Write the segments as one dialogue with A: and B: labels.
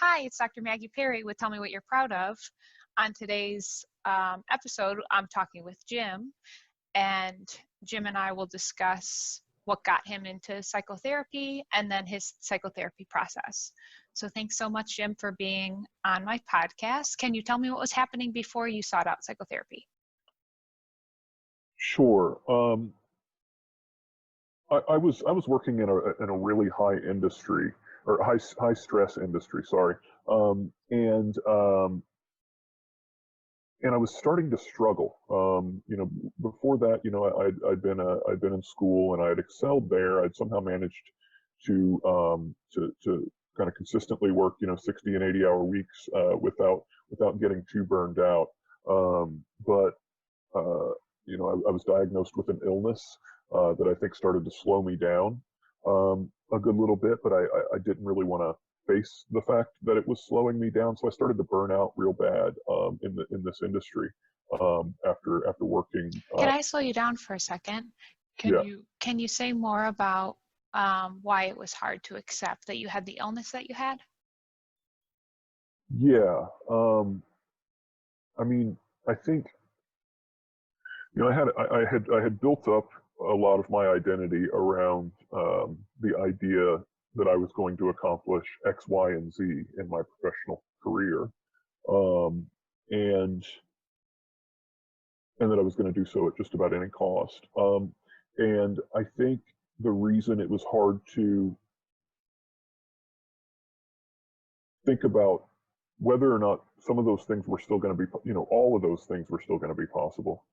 A: Hi, it's Dr. Maggie Perry with Tell Me What You're Proud Of. On today's episode, I'm talking with Jim, and Jim and I will discuss what got him into psychotherapy and then his psychotherapy process. So thanks so much, Jim, for being on my podcast. Can you tell me what was happening before you sought out psychotherapy?
B: Sure. I was working in a really high industry or high stress industry. Sorry, and I was starting to struggle. Before that, I'd been in school and I had excelled there. I'd somehow managed to kind of consistently work 60 and 80-hour weeks without getting too burned out. But I was diagnosed with an illness that I think started to slow me down a good little bit, but I didn't really want to face the fact that it was slowing me down. So I started to burn out real bad in this industry after working.
A: Can I slow you down for a second? Can you say more about why it was hard to accept that you had the illness that you had?
B: Yeah. I think I had built up a lot of my identity around the idea that I was going to accomplish X, Y, and Z in my professional career, and that I was going to do so at just about any cost. And I think the reason it was hard to think about whether or not some of those things were still going to be, all of those things were still going to be possible.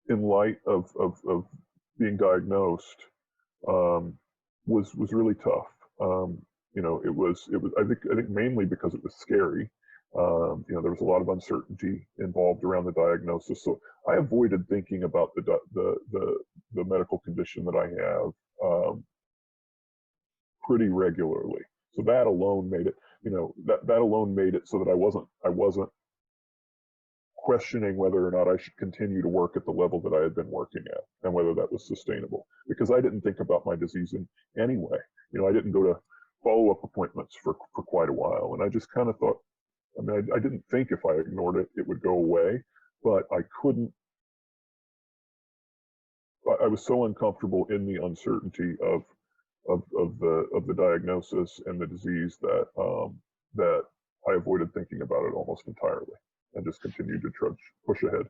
B: In light of being diagnosed, was really tough. It was I think mainly because it was scary. There was a lot of uncertainty involved around the diagnosis, so I avoided thinking about the medical condition that I have pretty regularly. So that alone made it, that alone made it so that I wasn't questioning whether or not I should continue to work at the level that I had been working at and whether that was sustainable, because I didn't think about my disease in any way. I didn't go to follow-up appointments for quite a while, and I just kind of thought, I didn't think if I ignored it, it would go away, but I couldn't. I was so uncomfortable in the uncertainty of the diagnosis and the disease that I avoided thinking about it almost entirely and just continued to push ahead.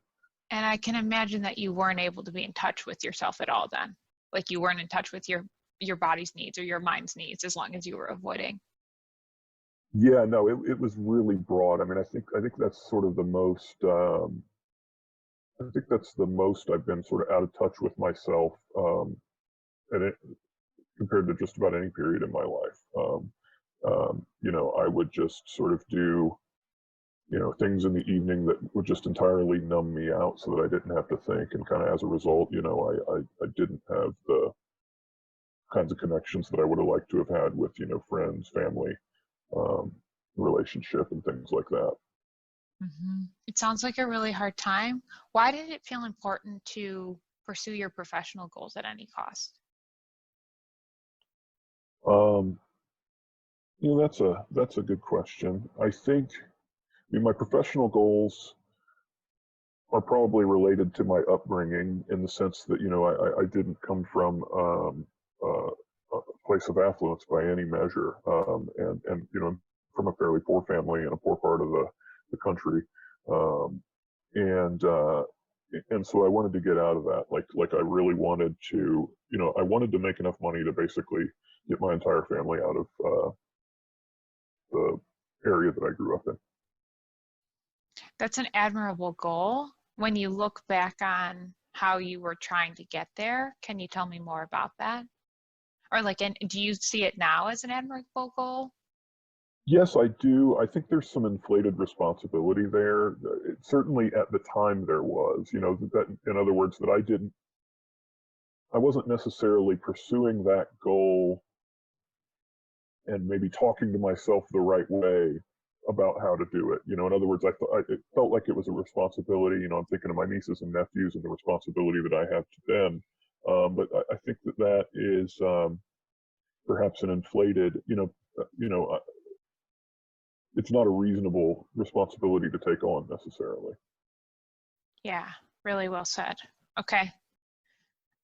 A: And I can imagine that you weren't able to be in touch with yourself at all then. Like you weren't in touch with your body's needs or your mind's needs as long as you were avoiding.
B: Yeah, no, it was really broad. I think that's sort of the most, I think that's the most I've been sort of out of touch with myself, compared to just about any period in my life. I would just sort of do things in the evening that would just entirely numb me out so that I didn't have to think. And kind of as a result, I didn't have the kinds of connections that I would have liked to have had with, friends, family, relationship, and things like that.
A: Mm-hmm. It sounds like a really hard time. Why did it feel important to pursue your professional goals at any cost?
B: That's a good question. I think my professional goals are probably related to my upbringing in the sense that, I didn't come from a place of affluence by any measure. And from a fairly poor family in a poor part of the country. And so I wanted to get out of that. Like I really wanted to, I wanted to make enough money to basically get my entire family out of the area that I grew up in.
A: That's an admirable goal. When you look back on how you were trying to get there, can you tell me more about that? Or do you see it now as an admirable goal?
B: Yes, I do. I think there's some inflated responsibility there. Certainly at the time there was, that in other words, that I wasn't necessarily pursuing that goal and maybe talking to myself the right way about how to do it. In other words, it felt like it was a responsibility. I'm thinking of my nieces and nephews and the responsibility that I have to them. But I think that is perhaps an inflated, it's not a reasonable responsibility to take on necessarily.
A: Yeah, really well said. Okay.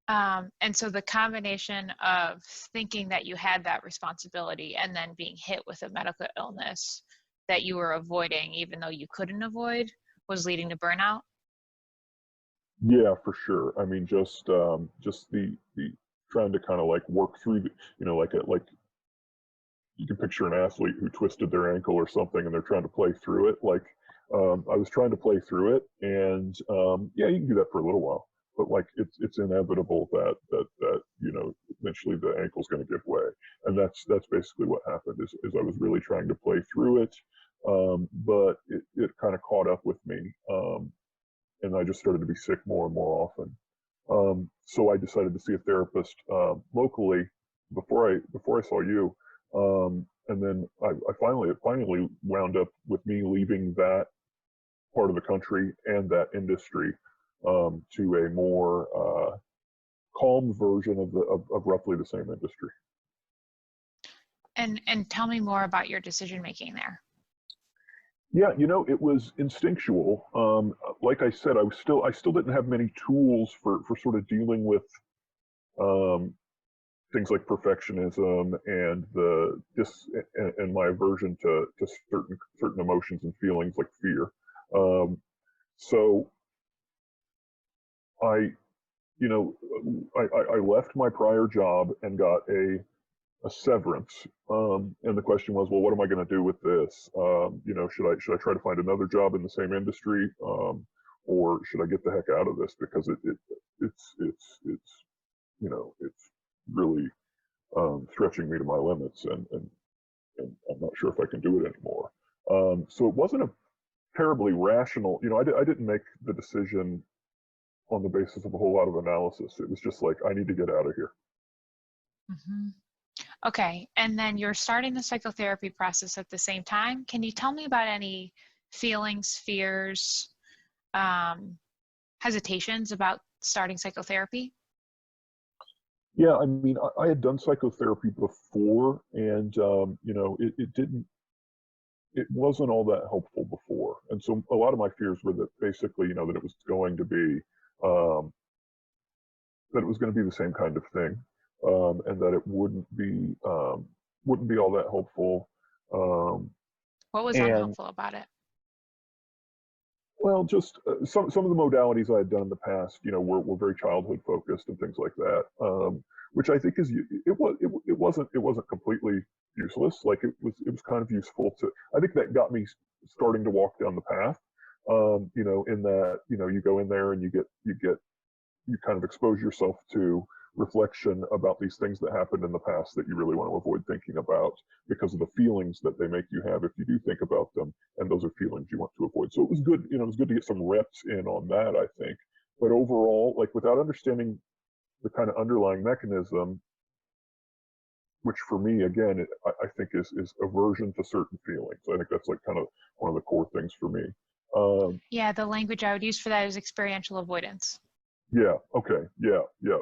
A: And so the combination of thinking that you had that responsibility and then being hit with a medical illness that you were avoiding, even though you couldn't avoid, was leading to burnout?
B: Yeah, for sure. I mean, just the trying to kind of like work through the, like you can picture an athlete who twisted their ankle or something and they're trying to play through it. Like, I was trying to play through it, and yeah, you can do that for a little while, but like it's inevitable that eventually the ankle's going to give way, and that's basically what happened. Is I was really trying to play through it, but it kind of caught up with me, and I just started to be sick more and more often. So I decided to see a therapist locally before I saw you. And then it finally wound up with me leaving that part of the country and that industry, to a more calm version of roughly the same industry.
A: And tell me more about your decision making there.
B: Yeah, it was instinctual. Like I said, I still didn't have many tools for sort of dealing with um, things like perfectionism and and my aversion to certain emotions and feelings like fear. Um, so I, you know, I left my prior job and got a severance. And the question was, well, what am I going to do with this? Should I try to find another job in the same industry, or should I get the heck out of this because it's really stretching me to my limits, and I'm not sure if I can do it anymore. So it wasn't a terribly rational. I didn't make the decision on the basis of a whole lot of analysis. It was just like, I need to get out of here.
A: Mm-hmm. Okay, and then you're starting the psychotherapy process at the same time. Can you tell me about any feelings, fears, hesitations about starting psychotherapy?
B: Yeah, I mean, I had done psychotherapy before, and it wasn't all that helpful before. And so a lot of my fears were that basically, that it was going to be um, the same kind of thing, and that it wouldn't be all that helpful. Um,
A: What was
B: and
A: unhelpful about it?
B: Well, just some of the modalities I had done in the past, were very childhood focused and things like that, which I think it wasn't completely useless. Like it was kind of useful to. I think that got me starting to walk down the path. In that you go in there and you kind of expose yourself to reflection about these things that happened in the past that you really want to avoid thinking about because of the feelings that they make you have if you do think about them, and those are feelings you want to avoid. So it was good, it was good to get some reps in on that, I think. But overall, like without understanding the kind of underlying mechanism, which for me, again, I think is aversion to certain feelings. I think that's like kind of one of the core things for me.
A: Yeah, the language I would use for that is experiential avoidance.
B: Yeah. Okay. Yeah. Yeah.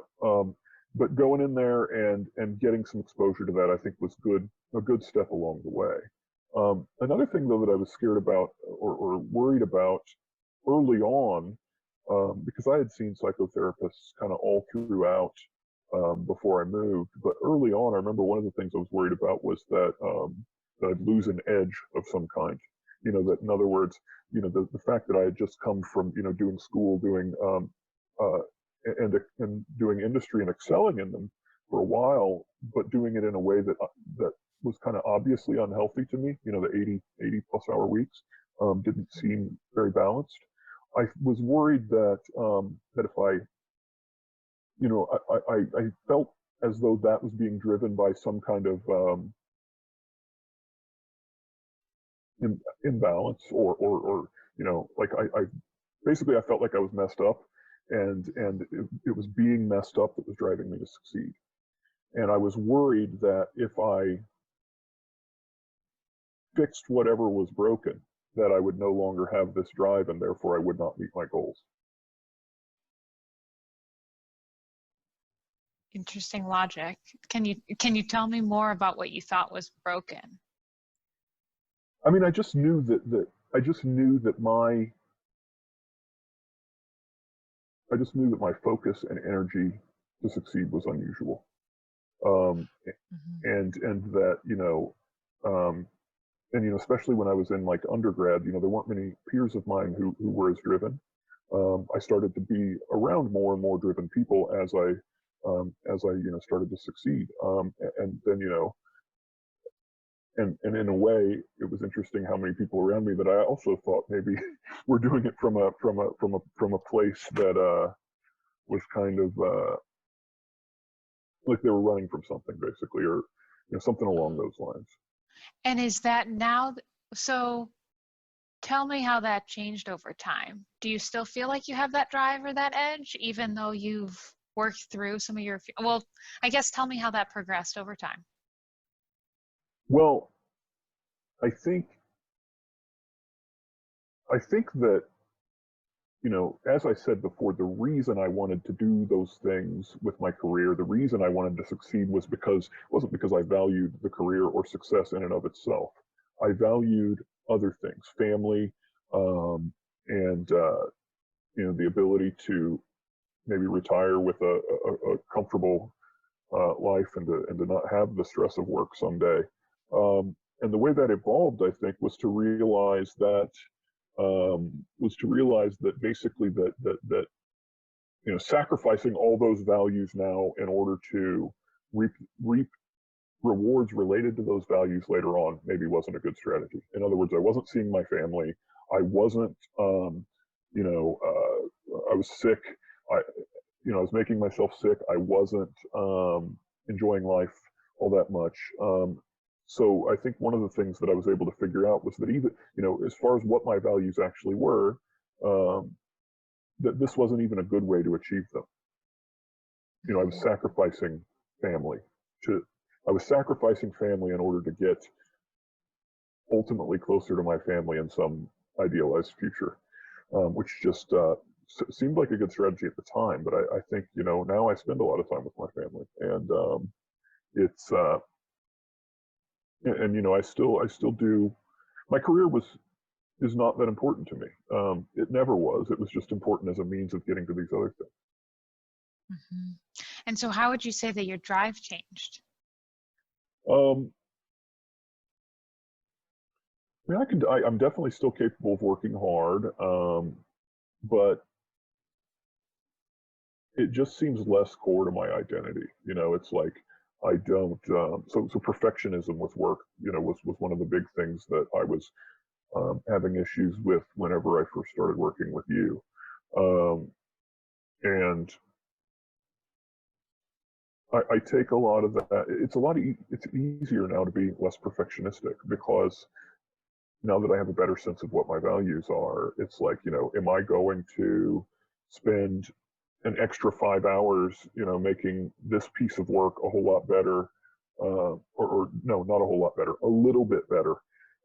B: But going in there and getting some exposure to that, I think was a good step along the way. Another thing though that I was scared about or worried about early on, because I had seen psychotherapists kind of all throughout before I moved, but early on, I remember one of the things I was worried about was that I'd lose an edge of some kind. That in other words, the fact that I had just come from doing school, doing uh, and doing industry and excelling in them for a while, but doing it in a way that was kind of obviously unhealthy to me. The 80 plus hour weeks didn't seem very balanced. I was worried that if I felt as though that was being driven by some kind of imbalance or like I basically I felt like I was messed up, and it was being messed up that was driving me to succeed. And I was worried that if I fixed whatever was broken, that I would no longer have this drive, and therefore I would not meet my goals.
A: Interesting logic. Can you tell me more about what you thought was broken?
B: I mean, I just knew that my focus and energy to succeed was unusual. Um,
A: Hmm.
B: and that, um, and especially when I was in like undergrad, there weren't many peers of mine who were as driven. I started to be around more and more driven people as I started to succeed. And then and in a way, it was interesting how many people around me that I also thought maybe were doing it from a place that was kind of like they were running from something, basically, or something along those lines.
A: And is that now? So tell me how that changed over time. Do you still feel like you have that drive or that edge, even though you've worked through some of your, well, I guess tell me how that progressed over time.
B: Well, I think I think that as I said before, the reason I wanted to do those things with my career, the reason I wanted to succeed wasn't because I valued the career or success in and of itself. I valued other things, family, and the ability to maybe retire with a comfortable life and to not have the stress of work someday. And the way that evolved, I think, was to realize that basically that sacrificing all those values now in order to reap rewards related to those values later on maybe wasn't a good strategy. In other words, I wasn't seeing my family. I wasn't, I was sick. I, I was making myself sick. I wasn't enjoying life all that much. So I think one of the things that I was able to figure out was that even, as far as what my values actually were, um, that this wasn't even a good way to achieve them. I was
A: Mhm.
B: sacrificing family to, I was sacrificing family in order to get ultimately closer to my family in some idealized future, which just seemed like a good strategy at the time. But I think now I spend a lot of time with my family, and it's and I still do. My career is not that important to me. It never was. It was just important as a means of getting to these other things.
A: Mhm. And so, how would you say that your drive changed?
B: Um, I mean, I'm definitely still capable of working hard, but it just seems less core to my identity. It's like I don't. So perfectionism with work, was one of the big things that I was having issues with whenever I first started working with you, um, and I take a lot of that. It's easier now to be less perfectionistic because now that I have a better sense of what my values are, it's like, am I going to spend an extra 5 hours, making this piece of work a whole lot better, or no, not a whole lot better, a little bit better,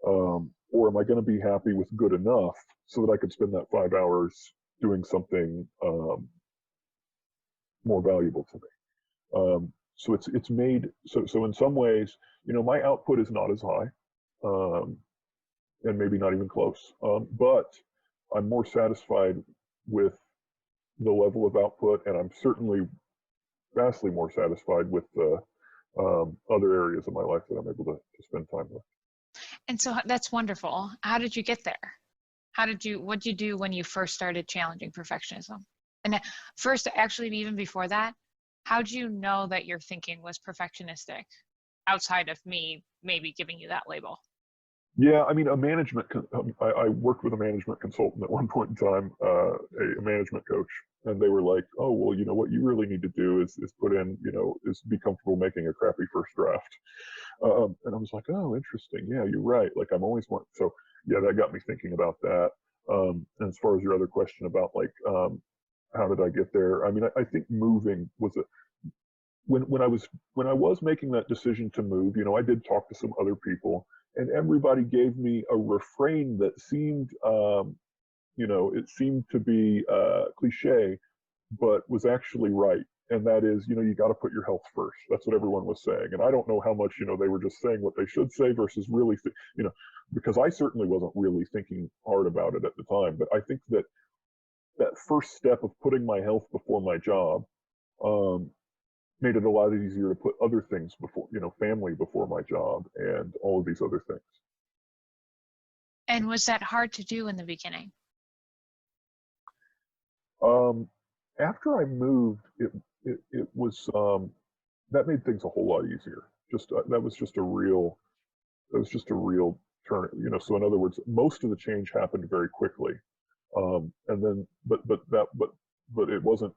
B: or am I going to be happy with good enough so that I could spend that 5 hours doing something more valuable to me? So it's made so in some ways, my output is not as high, um, and maybe not even close, but I'm more satisfied with the level of output, and I'm certainly vastly more satisfied with the other areas of my life that I'm able to spend time with.
A: And so, that's wonderful. How did you get there? What did you do when you first started challenging perfectionism? And first, actually, even before that, how did you know that your thinking was perfectionistic outside of me maybe giving you that label?
B: Yeah, I mean, I worked with a management consultant at one point in time, a management coach, and they were like, "Oh, well, what you really need to do is put in, is be comfortable making a crappy first draft." And I was like, "Oh, interesting. Yeah, you're right. Like, I'm always want." So, yeah, that got me thinking about that. And as far as your other question about like, how did I get there? I mean, I think moving was a when I was making that decision to move, I did talk to some other people, and everybody gave me a refrain that seemed, it seemed to be cliche, but was actually right. and that is, you got to put your health first. That's what everyone was saying. And I don't know how much, they were just saying what they should say versus really, because I certainly wasn't really thinking hard about it at the time. But I think that that first step of putting my health before my job made it a lot easier to put other things before, family before my job and all of these other things.
A: And was that hard to do in the beginning?
B: After I moved, it was that made things a whole lot easier. That was just a real turn. So in other words, most of the change happened very quickly, and then but it wasn't.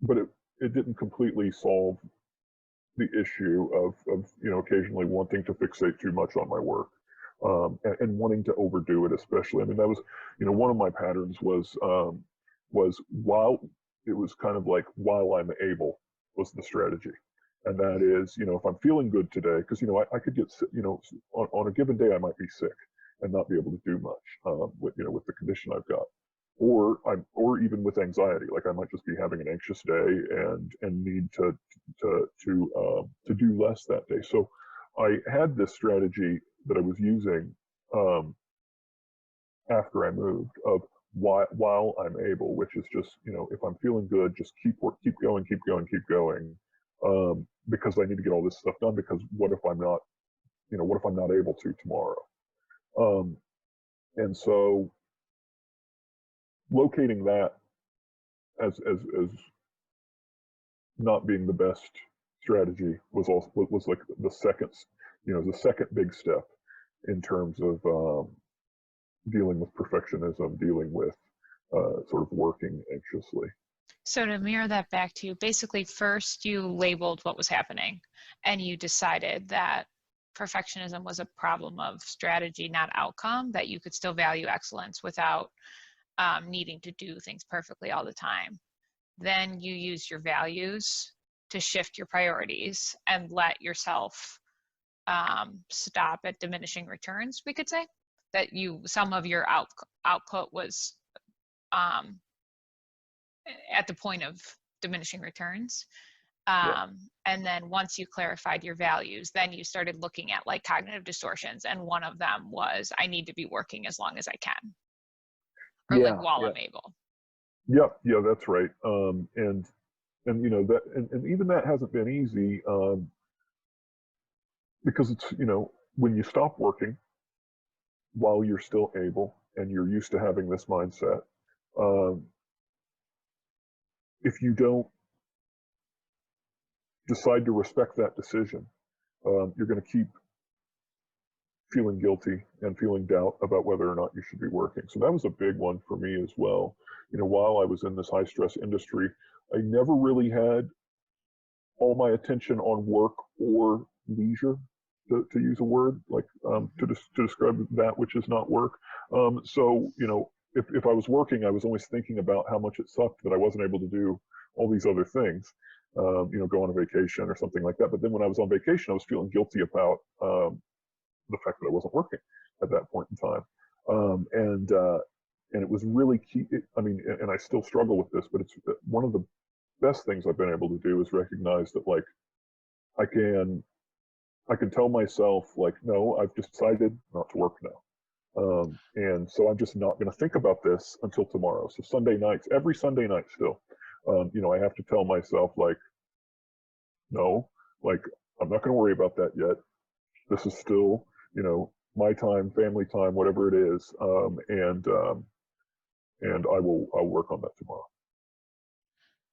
B: But it didn't completely solve the issue of occasionally wanting to fixate too much on my work, and wanting to overdo it, especially. I mean, that was one of my patterns was while it was kind of like while I'm able was the strategy, and that is if I'm feeling good today, because I could get on a given day I might be sick and not be able to do much with the condition I've got. Or even with anxiety, like I might just be having an anxious day and need to do less that day. So I had this strategy that I was using after I moved of while I'm able, which is just if I'm feeling good, just keep going, because I need to get all this stuff done. Because what if I'm not able to tomorrow? And so locating that as not being the best strategy was like the second big step in terms of dealing with perfectionism, dealing with sort of working anxiously.
A: So to mirror that back to you, basically first you labeled what was happening and you decided that perfectionism was a problem of strategy, not outcome, that you could still value excellence without needing to do things perfectly all the time. Then you use your values to shift your priorities and let yourself stop at diminishing returns, we could say. That some of your output was at the point of diminishing returns. And then once you clarified your values, then you started looking at like cognitive distortions. And one of them was, I need to be working as long as I can. Or like while I'm able.
B: Yeah, that's right. And that, and even that hasn't been easy, because it's when you stop working while you're still able and you're used to having this mindset, if you don't decide to respect that decision, you're going to keep feeling guilty and feeling doubt about whether or not you should be working. So that was a big one for me as well. While I was in this high stress industry, I never really had all my attention on work or leisure, to use a word like to describe that which is not work. So if I was working, I was always thinking about how much it sucked that I wasn't able to do all these other things, go on a vacation or something like that. But then when I was on vacation, I was feeling guilty about the fact that I wasn't working at that point in time. And it was really key. And I still struggle with this, but it's one of the best things I've been able to do is recognize that like I can tell myself like, no, I've decided not to work now. And so I'm just not going to think about this until tomorrow. So Sunday nights, every Sunday night still, I have to tell myself like, no, like I'm not going to worry about that yet. This is still, my time, family time, whatever it is. And I'll work on that tomorrow.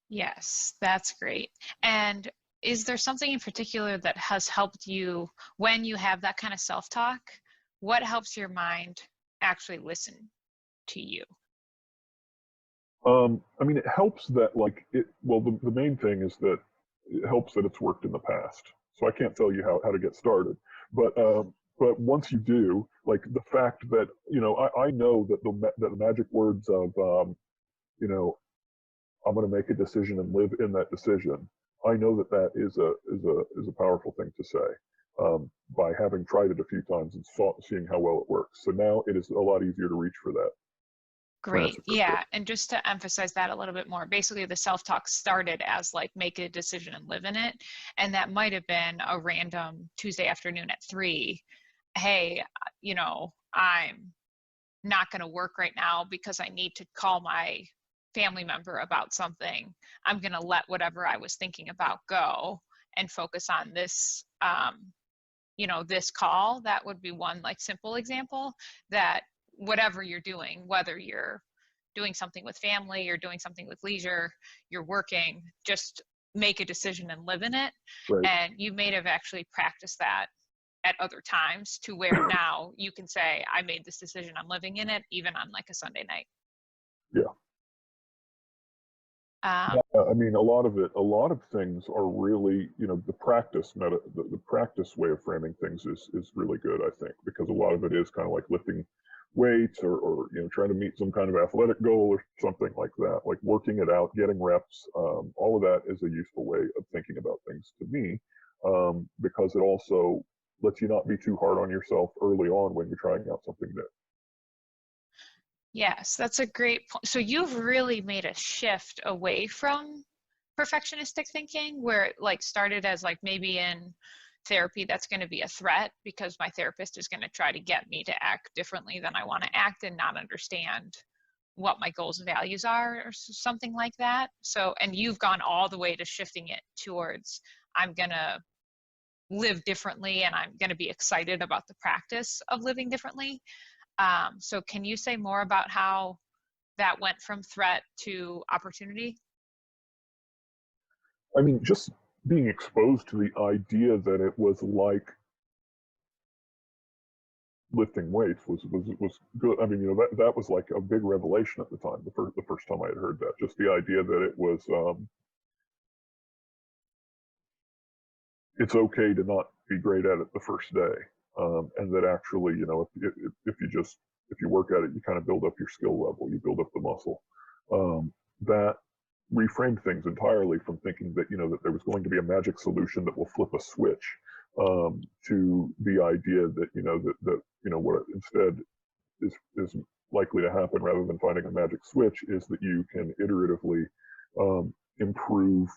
A: Yes, that's great. And is there something in particular that has helped you when you have that kind of self-talk? What helps your mind actually listen to you?
B: It helps that the main thing is that it helps that it's worked in the past. So I can't tell you how to get started, but once you do, like the fact that, I know that the magic words of, I'm going to make a decision and live in that decision. I know that is a powerful thing to say, by having tried it a few times and seeing how well it works. So now it is a lot easier to reach for that. plan
A: Great.
B: for success.
A: Yeah. And just to emphasize that a little bit more, basically the self-talk started as like make a decision and live in it. And that might have been a random Tuesday afternoon at 3. Hey, I'm not going to work right now because I need to call my family member about something. I'm going to let whatever I was thinking about go and focus on this, this call. That would be one like simple example that whatever you're doing, whether you're doing something with family, you're doing something with leisure, you're working, just make a decision and live in it.
B: Right.
A: And you may have actually practiced that at other times to where now you can say, I made this decision, I'm living in it, even on like a Sunday night.
B: Yeah. I mean, a lot of things are really, the the practice way of framing things is really good, I think, because a lot of it is kind of like lifting weights or trying to meet some kind of athletic goal or something like that, like working it out, getting reps. All of that is a useful way of thinking about things to me, because it also lets you not be too hard on yourself early on when you're trying out something new.
A: Yes, that's a great point. So you've really made a shift away from perfectionistic thinking where it like started as like maybe in therapy that's going to be a threat because my therapist is going to try to get me to act differently than I want to act and not understand what my goals and values are or something like that. So, and you've gone all the way to shifting it towards I'm going to live differently and I'm going to be excited about the practice of living differently. So can you say more about how that went from threat to opportunity?
B: I mean, just being exposed to the idea that it was like lifting weights was good. I mean, that was like a big revelation at the time. The first time I had heard that, just the idea that it was it's okay to not be great at it the first day, and that actually, if you work at it, you kind of build up your skill level, you build up the muscle. That reframed things entirely from thinking that that there was going to be a magic solution that will flip a switch, to the idea that what instead is likely to happen rather than finding a magic switch is that you can iteratively improve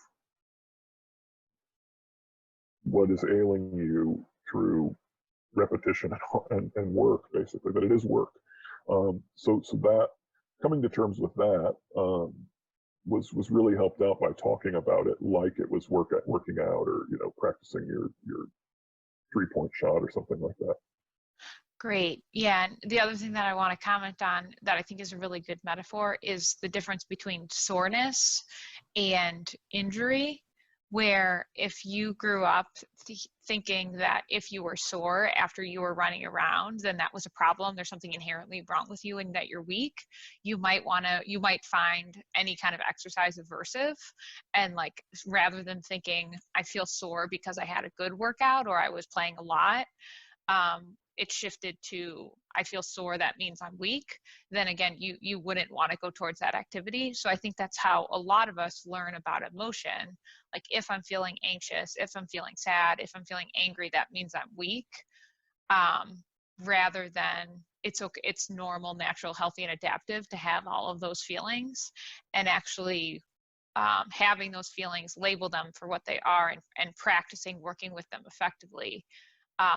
B: what is ailing you through repetition and work, basically, that it is work. So that coming to terms with that was really helped out by talking about it like it was working out or practicing your 3-point shot or something like that.
A: Great. Yeah. And the other thing that I want to comment on that I think is a really good metaphor is the difference between soreness and injury, where if you grew up thinking that if you were sore after you were running around, then that was a problem. There's something inherently wrong with you and that you're weak. You might find any kind of exercise aversive. And like, rather than thinking I feel sore because I had a good workout or I was playing a lot, it shifted to I feel sore, that means I'm weak, then again, you wouldn't want to go towards that activity. So I think that's how a lot of us learn about emotion. Like if I'm feeling anxious, if I'm feeling sad, if I'm feeling angry, that means I'm weak, rather than it's okay, it's normal, natural, healthy, and adaptive to have all of those feelings, and actually having those feelings, label them for what they are, and practicing working with them effectively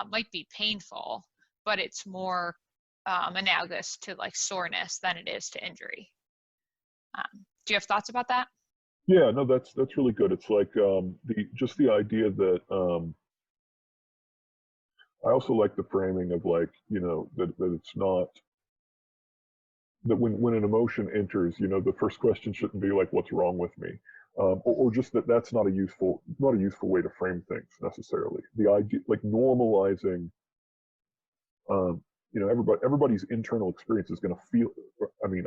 A: might be painful, but it's more analogous to like soreness than it is to injury. Do you have thoughts about that?
B: Yeah, no, that's really good. It's like the idea that I also like the framing of like that it's not that when an emotion enters, the first question shouldn't be like what's wrong with me, or just that's not a useful way to frame things necessarily. The idea like normalizing everybody's internal experience is going to feel. I mean,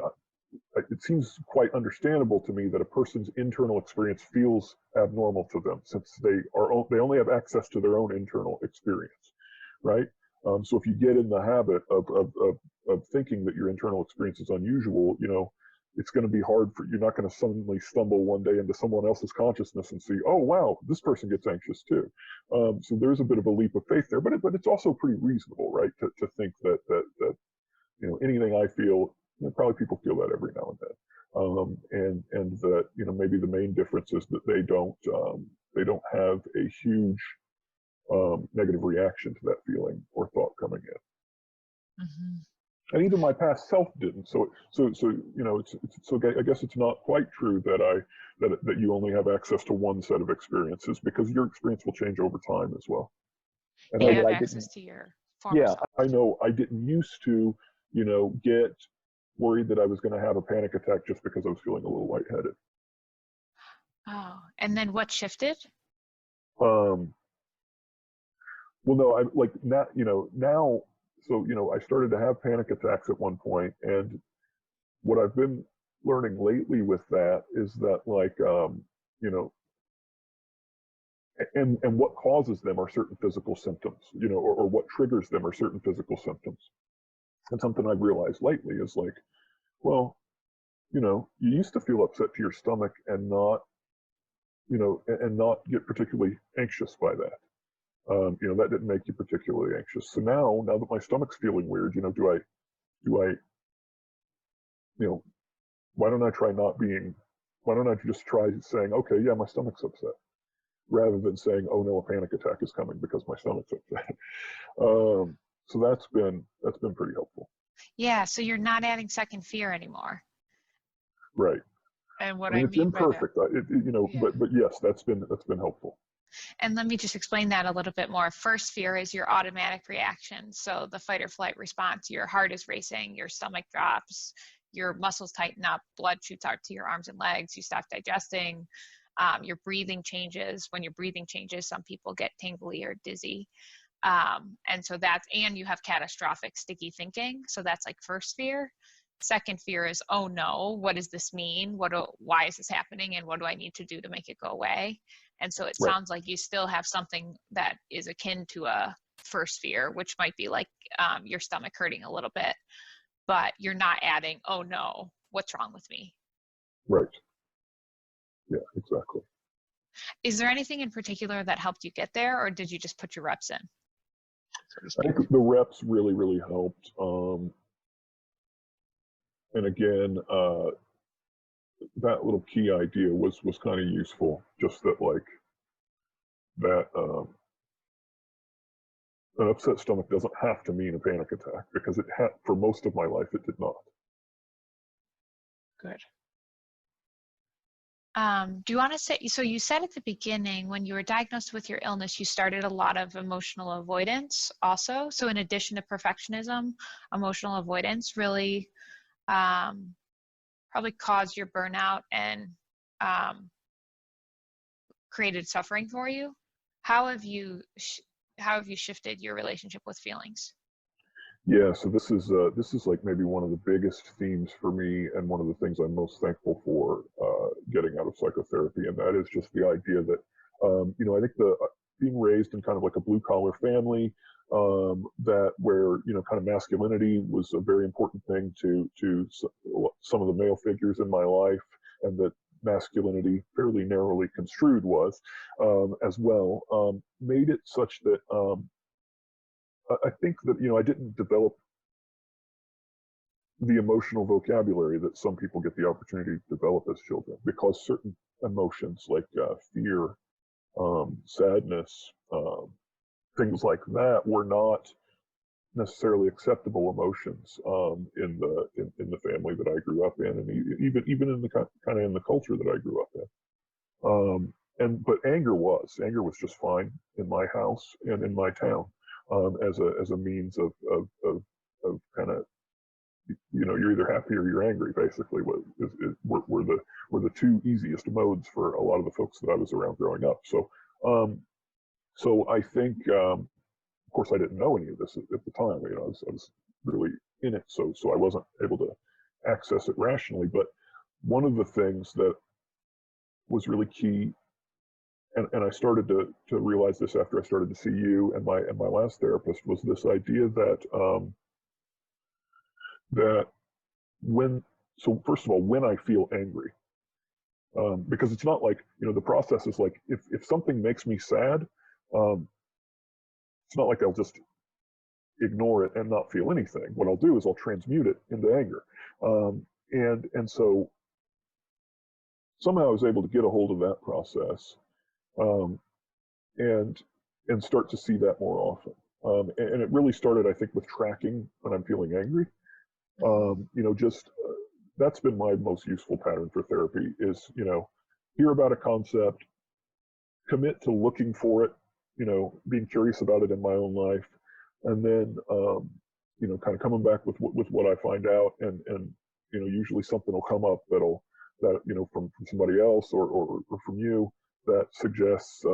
B: it seems quite understandable to me that a person's internal experience feels abnormal to them since they only have access to their own internal experience, right? So if you get in the habit of thinking that your internal experience is unusual, it's going to be hard you're not going to suddenly stumble one day into someone else's consciousness and see, oh, wow, this person gets anxious too. So there's a bit of a leap of faith there, but it's also pretty reasonable, right? To think that anything I feel probably people feel that every now and then. And that, maybe the main difference is that they don't have a huge negative reaction to that feeling or thought coming in.
A: Mm-hmm.
B: And even my past self didn't. So I guess it's not quite true that you only have access to one set of experiences, because your experience will change over time as well. And
A: You have access to your former self.
B: I know I didn't used to, get worried that I was going to have a panic attack just because I was feeling a little lightheaded.
A: Oh, and then what shifted?
B: Well, no, I like now, now, so, I started to have panic attacks at one point, and what I've been learning lately with that is that, like, and what causes them are certain physical symptoms, or what triggers them are certain physical symptoms. And something I've realized lately is like, well, you used to feel upset to your stomach and not, and not get particularly anxious by that. That didn't make you particularly anxious. So now that my stomach's feeling weird, do I, why don't I just try saying, okay, yeah, my stomach's upset, rather than saying, oh no, a panic attack is coming because my stomach's upset. So that's been pretty helpful.
A: Yeah, so you're not adding second fear anymore.
B: Right.
A: And what
B: I mean,
A: I
B: it's
A: mean by that,
B: imperfect,
A: yeah.
B: but yes, that's been helpful.
A: And let me just explain that a little bit more. First fear is your automatic reaction. So the fight or flight response, your heart is racing, your stomach drops, your muscles tighten up, blood shoots out to your arms and legs, you stop digesting, your breathing changes. When your breathing changes, some people get tingly or dizzy. And so and you have catastrophic sticky thinking. So that's like first fear. Second fear is, oh no, what does this mean? Why is this happening? And what do I need to do to make it go away? And so it sounds like you still have something that is akin to a first fear, which might be like your stomach hurting a little bit, but you're not adding, oh no, what's wrong with me?
B: Right. Yeah, exactly.
A: Is there anything in particular that helped you get there, or did you just put your reps in?
B: I think the reps really, really helped. And again, that little key idea was kind of useful. Just that, like, that an upset stomach doesn't have to mean a panic attack, because for most of my life it did not.
A: Good. Do you want to say, so you said at the beginning, when you were diagnosed with your illness, you started a lot of emotional avoidance also. So in addition to perfectionism, emotional avoidance really probably caused your burnout and created suffering for you. How have you shifted your relationship with feelings?
B: Yeah, so this is like maybe one of the biggest themes for me, and one of the things I'm most thankful for getting out of psychotherapy, and that is just the idea that I think being raised in kind of like a blue collar family, that where kind of masculinity was a very important thing to some of the male figures in my life, and that masculinity, fairly narrowly construed, was as well, made it such that I think that I didn't develop the emotional vocabulary that some people get the opportunity to develop as children, because certain emotions like fear, sadness, things like that were not necessarily acceptable emotions in the family that I grew up in, and even in the kind of in the culture that I grew up in. But anger was just fine in my house and in my town, as a means of kind of, you're either happy or you're angry, basically. Were the two easiest modes for a lot of the folks that I was around growing up. So I think, of course, I didn't know any of this at the time. I was really in it, so I wasn't able to access it rationally. But one of the things that was really key, and I started to realize this after I started to see you and my last therapist, was this idea that first of all, when I feel angry, because it's not like, the process is like, if something makes me sad, it's not like I'll just ignore it and not feel anything. What I'll do is I'll transmute it into anger. And so somehow I was able to get a hold of that process, um, and start to see that more often. And it really started, I think, with tracking when I'm feeling angry. Just that's been my most useful pattern for therapy is, hear about a concept, commit to looking for it, being curious about it in my own life, and then, kind of coming back with what I find out, and usually something will come up from somebody else or from you that suggests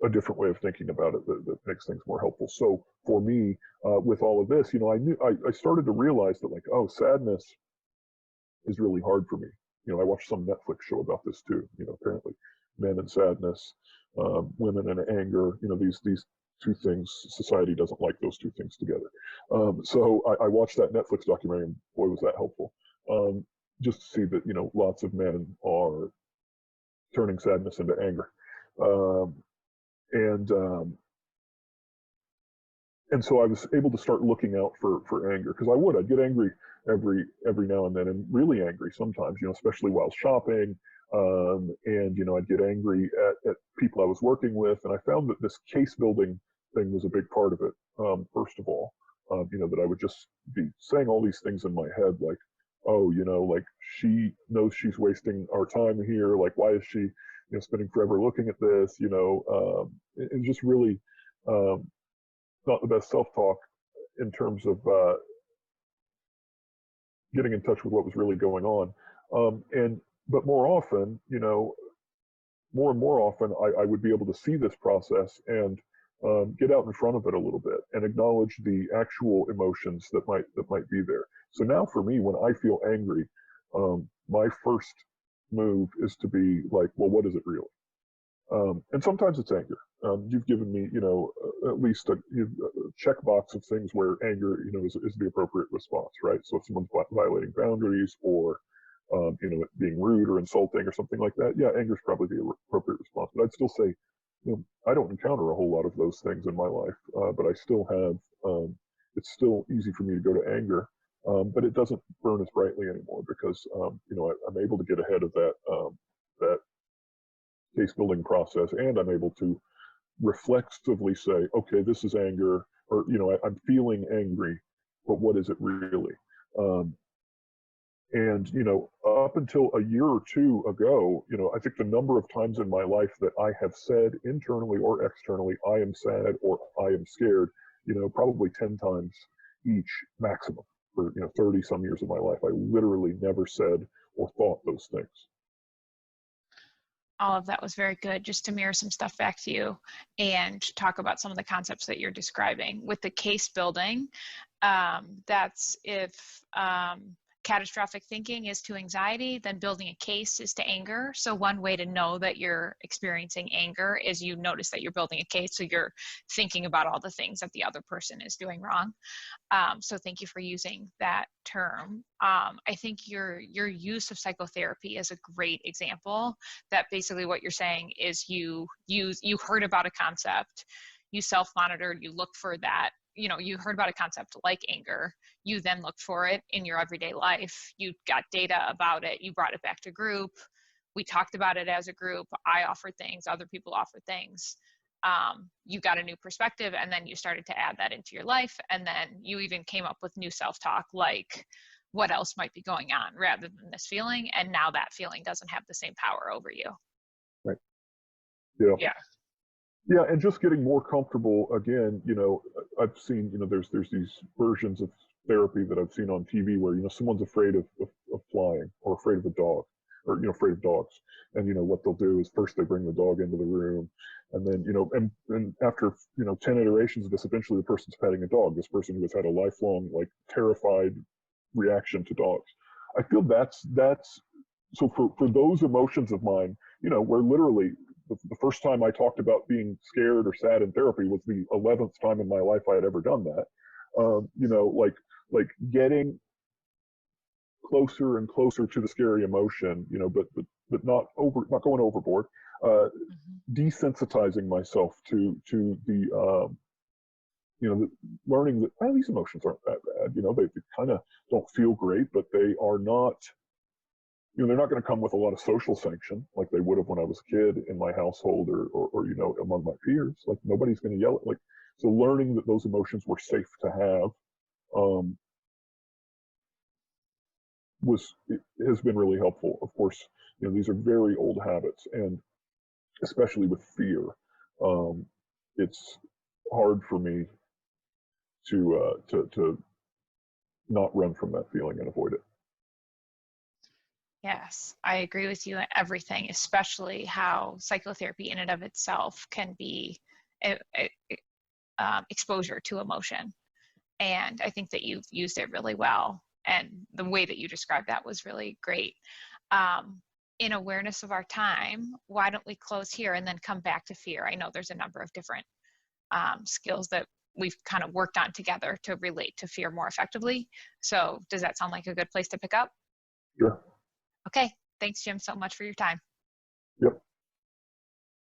B: a different way of thinking about it that makes things more helpful. So for me, with all of this, I started to realize that, like, oh, sadness is really hard for me. I watched some Netflix show about this too. Apparently, men and sadness, women and anger. These two things. Society doesn't like those two things together. So I watched that Netflix documentary, and boy, was that helpful. Just to see that lots of men are turning sadness into anger. And so I was able to start looking out for anger, because I'd get angry every now and then, and really angry sometimes, especially while shopping. And I'd get angry at people I was working with, and I found that this case building thing was a big part of it. First of all, that I would just be saying all these things in my head, like, oh, like, she knows she's wasting our time here. Like, why is she, spending forever looking at this, and just really, not the best self-talk in terms of getting in touch with what was really going on. But more often, more and more often, I would be able to see this process and get out in front of it a little bit and acknowledge the actual emotions that might be there. So now for me, when I feel angry, my first move is to be like, well, what is it really? And sometimes it's anger. You've given me, at least a checkbox of things where anger, is the appropriate response, right? So if someone's violating boundaries, or, being rude or insulting or something like that, yeah, anger is probably the appropriate response. But I'd still say, I don't encounter a whole lot of those things in my life, but I still have, it's still easy for me to go to anger, but it doesn't burn as brightly anymore, because, I'm able to get ahead of that case building process, and I'm able to reflexively say, okay, this is anger, or I'm feeling angry, but what is it really? And up until a year or two ago, I think the number of times in my life that I have said internally or externally, I am sad or I am scared, probably 10 times each maximum for 30 some years of my life. I literally never said or thought those things.
A: All of that was very good. Just to mirror some stuff back to you and talk about some of the concepts that you're describing with the case building. That's if catastrophic thinking is to anxiety, then building a case is to anger. So one way to know that you're experiencing anger is you notice that you're building a case. So you're thinking about all the things that the other person is doing wrong. So thank you for using that term. I think your use of psychotherapy is a great example that basically what you're saying is you heard about a concept, you self-monitored, you look for that, you heard about a concept like anger, you then looked for it in your everyday life, you got data about it, you brought it back to group, we talked about it as a group, I offered things, other people offered things. You got a new perspective, and then you started to add that into your life, and then you even came up with new self-talk, like what else might be going on rather than this feeling, and now that feeling doesn't have the same power over you.
B: Right. Yeah, and just getting more comfortable again. I've seen, there's these versions of therapy that I've seen on TV where someone's afraid of flying, or afraid of a dog, or afraid of dogs, and what they'll do is first they bring the dog into the room, and then and after 10 iterations of this, eventually the person's petting a dog, this person who has had a lifelong, like, terrified reaction to dogs. I feel that's so for those emotions of mine, where literally the first time I talked about being scared or sad in therapy was the 11th time in my life I had ever done that. Like getting closer and closer to the scary emotion, but not going overboard. Desensitizing myself to the learning that these emotions aren't that bad. They kind of don't feel great, but they are not. They're not going to come with a lot of social sanction like they would have when I was a kid in my household or among my peers. Like nobody's going to yell at so learning that those emotions were safe to have um, has been really helpful. Of course, these are very old habits, and especially with fear, it's hard for me to not run from that feeling and avoid it.
A: Yes, I agree with you on everything, especially how psychotherapy in and of itself can be exposure to emotion. And I think that you've used it really well. And the way that you described that was really great. In awareness of our time, why don't we close here and then come back to fear? I know there's a number of different skills that we've kind of worked on together to relate to fear more effectively. So does that sound like a good place to pick up?
B: Sure.
A: Okay. Thanks, Jim, so much for your time.
B: Yep.